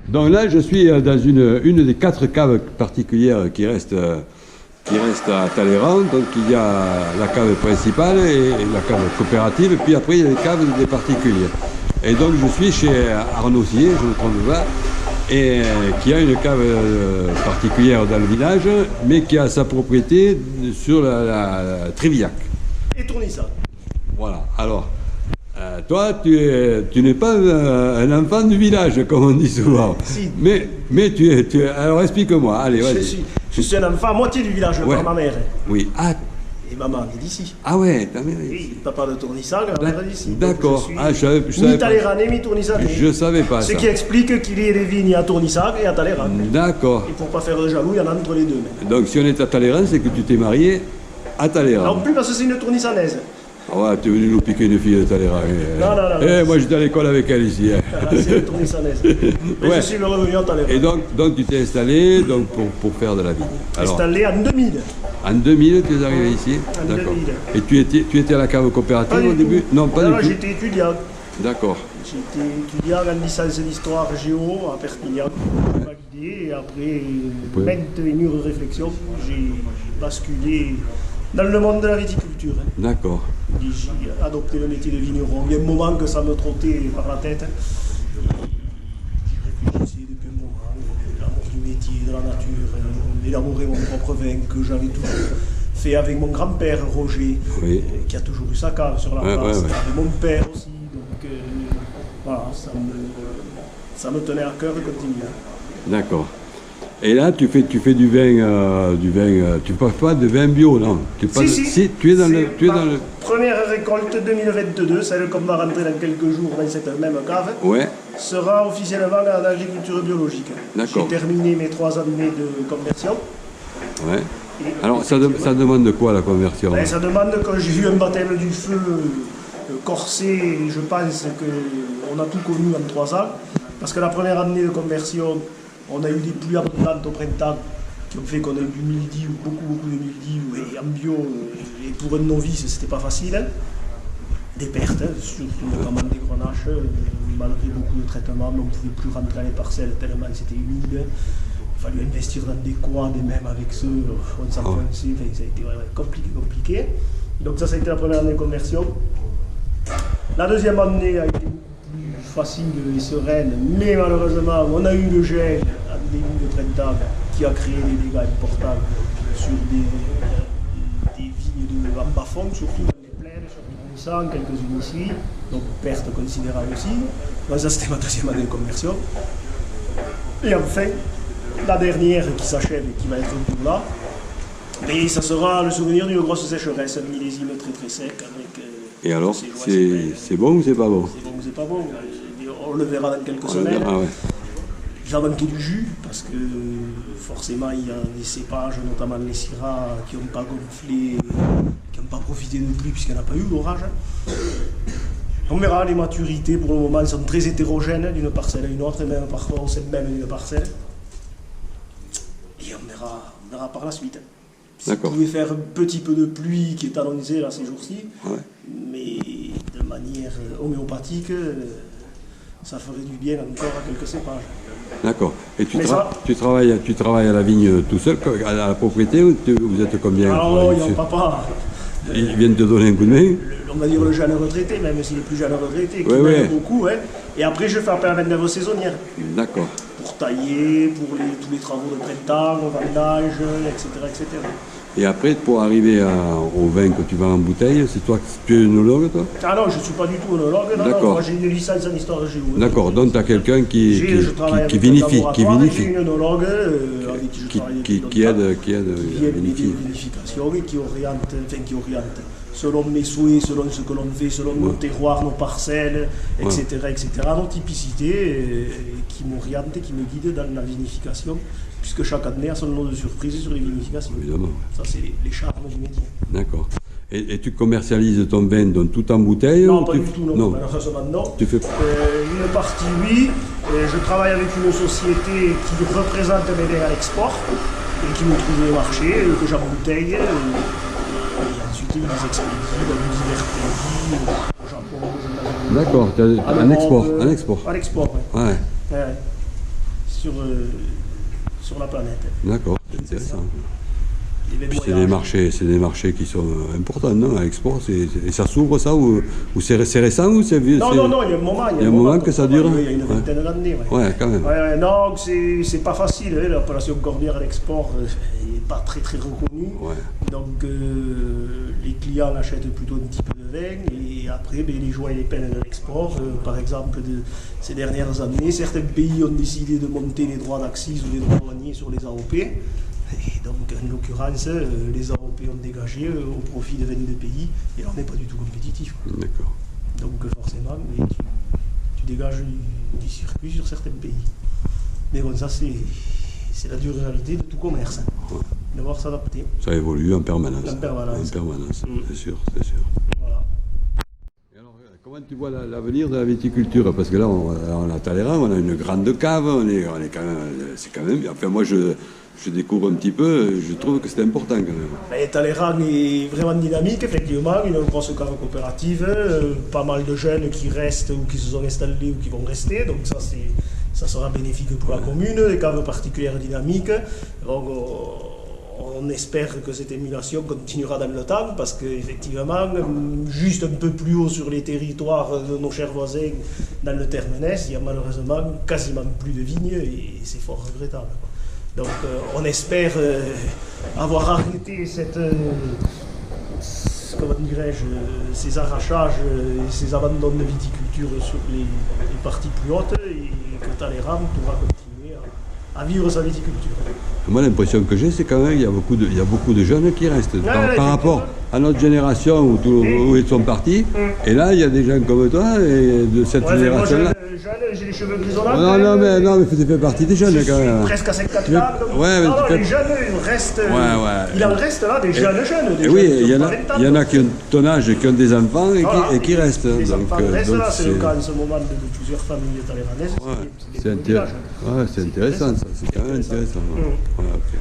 Donc là, je suis dans une des 4 caves particulières qui restent à Talleyrand. Donc il y a la cave principale et la cave coopérative, puis après il y a les caves des particuliers. Et donc je suis chez Arnaud Sier, je ne me trompe pas, et qui a une cave particulière dans le village, mais qui a sa propriété sur la Triviac. Et Tournissac. Voilà. Alors, toi, tu n'es pas un enfant du village, comme on dit souvent. Si. Mais tu es. Alors explique-moi. Allez, vas-y. Je suis un enfant à moitié du village Ouais. par ma mère. Oui. Ah, Et maman est d'ici. ah ouais, ta mère. Oui, papa de Tournissac, ma mère est d'ici. Donc, D'accord. je Ah, je savais suis ni pas. Talleyrandais, ni Tournissac. Je savais pas Ce ça. qui explique qu'il y ait des vignes à Tournissac et à Talleyrand. D'accord. Et pour pas faire de jaloux, il y en a entre les deux. Donc si on est à Talleyrand, c'est que tu t'es marié à Talleyrand. Non plus parce que c'est une Tournissanaise. Ah ouais, tu es venu nous piquer une fille de Talleyrand. Non. Moi, j'étais à l'école avec elle ici. Hein. Ah, c'est une Tournissanaise. Mais Ouais. je suis revenu à Talleyrand. Et donc tu t'es installé donc, pour faire de la vigne. Alors, Installé en 2000. en 2000, tu es arrivé ici. En D'accord. 2000. Et tu étais à la cave coopérative Pas du au début? tout. Non, pas Non, du tout. j'étais étudiant. D'accord. J'étais étudiant en licence d'histoire géo à Perpignan. J'ai validé et après maintes et mûres réflexions, j'ai basculé dans le monde de la viticulture. D'accord. J'ai adopté le métier de vigneron. Il y a un moment que ça me trottait par la tête. J'y réfléchissais depuis un moment. L'amour du métier, de la nature, d'élaborer mon propre vin que j'avais toujours fait avec mon grand-père Roger, Oui. qui a toujours eu sa cave sur la Ouais, place, ouais, ouais. avec mon père aussi. Donc voilà, ça me tenait à cœur de continuer. D'accord. Et là, tu fais du vin, tu ne parles pas de vin bio, non? Si, tu es dans le... Première récolte 2022, celle qu'on va rentrer dans quelques jours dans cette même cave, Ouais, sera officiellement en agriculture biologique. D'accord. J'ai terminé mes 3 années de conversion. ouais. Et Alors, ça demande de quoi, la conversion? ben, ça demande que j'ai eu un baptême du feu corsé, et je pense qu'on a tout connu en 3 ans. Parce que la première année de conversion, on a eu des pluies abondantes au printemps qui ont fait qu'on a eu du mildiou, beaucoup de mildiou, et en bio, et pour un novice, c'était pas facile. Des pertes, surtout notamment des grenaches, malgré beaucoup de traitements, mais on ne pouvait plus rentrer à les parcelles tellement c'était humide. Il fallu investir dans des quads, et même avec ceux, on s'enfonçait, enfin, ça a été vraiment compliqué. Donc ça a été la première année de conversion. La deuxième année a été beaucoup plus facile et sereine, mais malheureusement, on a eu le gel en début de printemps qui a créé des dégâts importants sur des vignes en bas-fond, surtout dans les plaines, sur Tournissac, quelques-unes ici, donc perte considérable aussi. Donc ça, c'était ma deuxième année de conversion. Et enfin, la dernière qui s'achève et qui va être pour là, et ça sera le souvenir d'une grosse sécheresse, un millésime très sec avec... Et alors, ces joies, c'est bon ou c'est pas bon? c'est bon ou c'est pas bon, on le verra dans quelques On le semaines. verra, ouais. J'ai manqué du jus parce que forcément il y a des cépages, notamment les syrahs, qui n'ont pas gonflé, qui n'ont pas profité de pluie puisqu'il n'y en a pas eu d'orage. On verra, les maturités pour le moment sont très hétérogènes d'une parcelle à une autre, et même parfois au sein même d'une parcelle. Et on verra par la suite. D'accord. Vous pouvez faire un petit peu de pluie qui est annoncée là ces jours-ci, Ouais. mais de manière homéopathique, ça ferait du bien encore à quelques cépages. D'accord. Et Mais tu travailles à la vigne tout seul, à la propriété, ou vous êtes combien? Alors il y a un papa, Ils viennent te donner un coup de main? on va dire le jeune retraité, même s'il est plus jeune retraité, qui Ouais, m'aide ouais. beaucoup. Hein. Et après je fais appel à la main-d'œuvre saisonnière D'accord. pour tailler, pour tous les travaux de printemps, le vendage, etc. Et après, pour arriver au vin que tu vends en bouteille, c'est toi, tu es œnologue, toi? Ah non, je ne suis pas du tout œnologue, non, D'accord. moi j'ai une licence en histoire géo. D'accord, donc tu as quelqu'un qui Je travaille avec un vinifie, laboratoire, J'ai une œnologue avec qui je travaille depuis qui aide longtemps, à qui aide vinifier. les vinifications et qui oriente selon mes souhaits, selon ce que l'on fait, selon nos terroirs, nos parcelles, etc., nos typicités, et qui m'oriente et qui me guide dans la vinification, puisque chaque année a son lot de surprises sur les vinifications. Évidemment. Ça, c'est les charmes du métier. D'accord. Et tu commercialises ton vin donc, tout en bouteille? Non, ou pas tu... du tout, non. Malheureusement, non. Tu fais... Une partie, oui. Je travaille avec une société qui représente mes vins à l'export et qui me trouve les marchés, que j'embouteille. Et ensuite, ils les expédient dans divers pays, au Japon, aux États-Unis. D'accord, En un Europe, export. Un export. En export, oui. Ouais. Ouais. sur la planète. D'accord, c'est intéressant. Les Puis voyages. c'est des marchés qui sont importants, non, à l'export. Et ça s'ouvre, ça, ou c'est récent, ou c'est vieux? Non, il y a un moment. Il y a un moment que ça dure. Il y a une vingtaine d'années. Ouais, quand même. Non, c'est pas facile. Hein. L'appellation corbière à l'export n'est pas très très reconnue. Ouais. Donc les clients achètent plutôt un petit peu de vin et après les joies et les peines de l'export. Par exemple, ces dernières années, certains pays ont décidé de monter les droits d'accise ou les droits douaniers sur les AOP. Et donc, en l'occurrence, les AOP ont dégagé au profit de 22 pays et là, on n'est pas du tout compétitif. D'accord. Donc, forcément, mais tu dégages du circuit sur certains pays. Mais bon, ça, c'est la dure réalité de tout commerce. Ouais. Devoir s'adapter. Ça évolue en permanence. En permanence. En permanence, c'est sûr. Voilà. Et alors, comment tu vois l'avenir de la viticulture? Parce que là, on a Talleyrand, on a une grande cave, on est quand même, c'est quand même. Enfin, moi, je découvre un petit peu, je trouve que c'est important quand même. Et Talleyrand est vraiment dynamique, effectivement. Il a une grosse cave coopérative, pas mal de jeunes qui restent ou qui se sont installés ou qui vont rester. Donc ça sera bénéfique pour la commune, des caves particulières dynamiques. Donc, on espère que cette émulation continuera dans le temps parce qu'effectivement, juste un peu plus haut sur les territoires de nos chers voisins, dans le Termenès, il y a malheureusement quasiment plus de vignes et c'est fort regrettable. Donc on espère avoir arrêté ces arrachages et ces abandons de viticulture sur les parties plus hautes et que Talleyrand pourra continuer à vivre sa viticulture. Moi, l'impression que j'ai, c'est quand même qu'il y a beaucoup de jeunes qui restent. Par rapport à notre génération où ils sont partis. Et là, il y a des gens comme toi et de cette génération-là. J'ai les cheveux grisonnants. Non, mais tu fais partie des jeunes quand même. Presque à 50 ans. Les jeunes, ils restent. Il en reste là des jeunes. Et oui, il y en a qui ont ton âge, qui ont des enfants et qui restent. Les enfants restent là, c'est le cas en ce moment de plusieurs familles talleyrandaises. C'est intéressant, ça, c'est quand même intéressant. Ouais, okay.